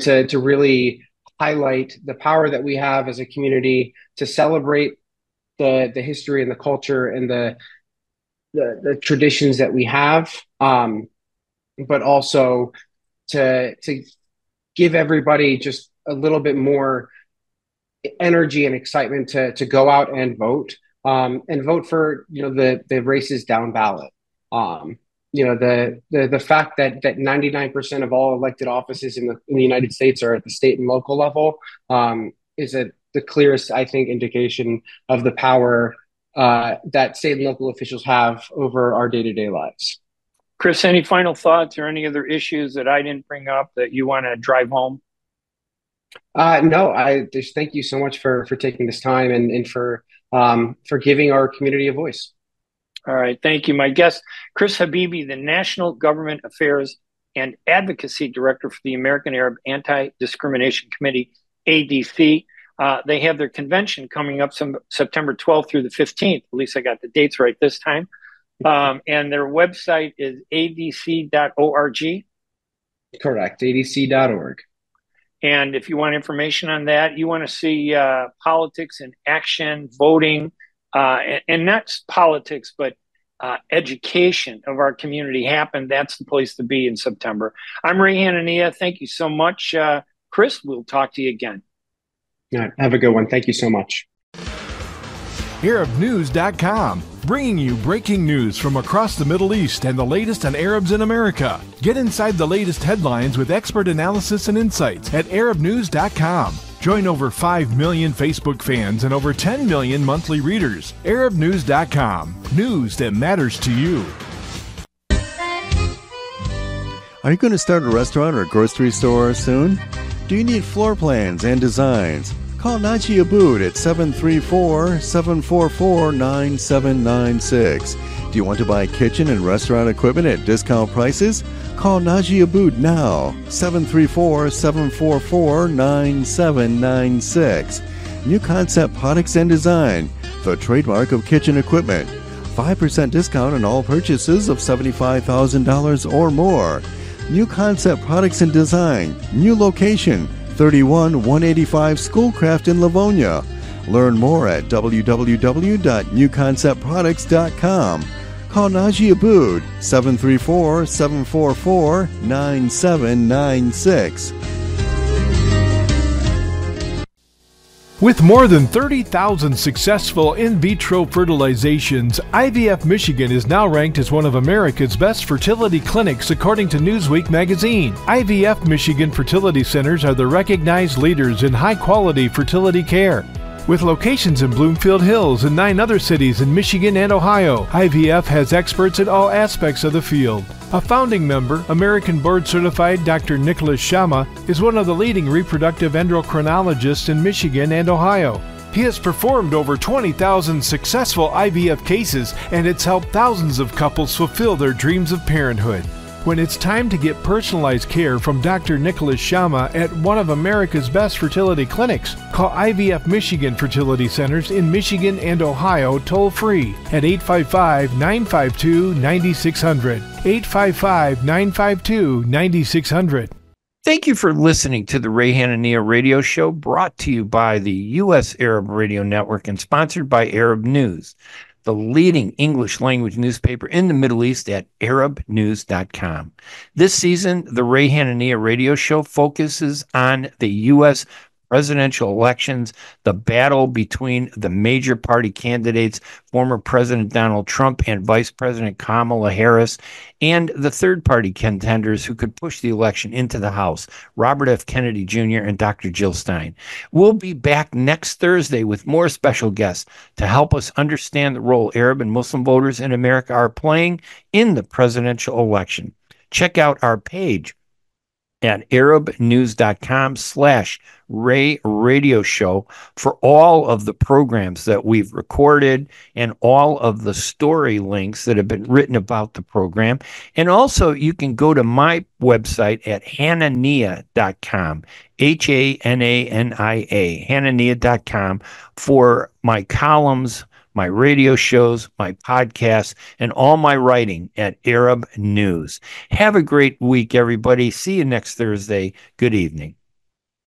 to really highlight the power that we have as a community to celebrate the history and the culture and the traditions that we have, but also to give everybody just a little bit more energy and excitement to go out and vote for the races down ballot. The fact that 99% of all elected offices in the United States are at the state and local level is the clearest, I think, indication of the power that state and local officials have over our day-to-day lives. Chris, any final thoughts or any other issues that I didn't bring up that you want to drive home? No, I just thank you so much for taking this time and for giving our community a voice. All right. Thank you. My guest, Chris Habiby, the National Government Affairs and Advocacy Director for the American Arab Anti-Discrimination Committee, ADC. They have their convention coming up September 12th through the 15th. At least I got the dates right this time. And their website is adc.org. Correct, adc.org. And if you want information on that, you want to see politics in action, voting, and not politics, but education of our community happen. That's the place to be in September. I'm Ray Hanania. Thank you so much. Chris, we'll talk to you again. Yeah, have a good one. Thank you so much. ArabNews.com, bringing you breaking news from across the Middle East and the latest on Arabs in America. Get inside the latest headlines with expert analysis and insights at ArabNews.com. Join over 5 million Facebook fans and over 10 million monthly readers. ArabNews.com, news that matters to you. Are you going to start a restaurant or grocery store soon? Do you need floor plans and designs? Call Naji Abood at 734-744-9796. Do you want to buy kitchen and restaurant equipment at discount prices? Call Naji Abood now, 734-744-9796. New Concept Products and Design, the trademark of kitchen equipment. 5% discount on all purchases of $75,000 or more. New Concept Products and Design, new location, 31185 Schoolcraft in Livonia. Learn more at www.newconceptproducts.com. Call Naji Abood, 734-744-9796. With more than 30,000 successful in vitro fertilizations, IVF Michigan is now ranked as one of America's best fertility clinics according to Newsweek magazine. IVF Michigan fertility centers are the recognized leaders in high-quality fertility care. With locations in Bloomfield Hills and 9 other cities in Michigan and Ohio, IVF has experts in all aspects of the field. A founding member, American board-certified Dr. Nicholas Shama, is one of the leading reproductive endocrinologists in Michigan and Ohio. He has performed over 20,000 successful IVF cases, and it's helped thousands of couples fulfill their dreams of parenthood. When it's time to get personalized care from Dr. Nicholas Shama at one of America's best fertility clinics, call IVF Michigan Fertility Centers in Michigan and Ohio toll-free at 855-952-9600. 855-952-9600. Thank you for listening to the Ray Hanania Radio Show, brought to you by the U.S. Arab Radio Network and sponsored by Arab News, the leading English language newspaper in the Middle East at ArabNews.com. This season, the Ray Hanania Radio Show focuses on the U.S. presidential elections, the battle between the major party candidates, former President Donald Trump and Vice President Kamala Harris, and the third-party contenders who could push the election into the House, Robert F. Kennedy Jr. and Dr. Jill Stein. We'll be back next Thursday with more special guests to help us understand the role Arab and Muslim voters in America are playing in the presidential election. Check out our page at arabnews.com/Ray Radio Show for all of the programs that we've recorded and all of the story links that have been written about the program. And also you can go to my website at hanania.com, Hanania, hanania.com for my columns, my radio shows, my podcasts, and all my writing at Arab News. Have a great week, everybody. See you next Thursday. Good evening.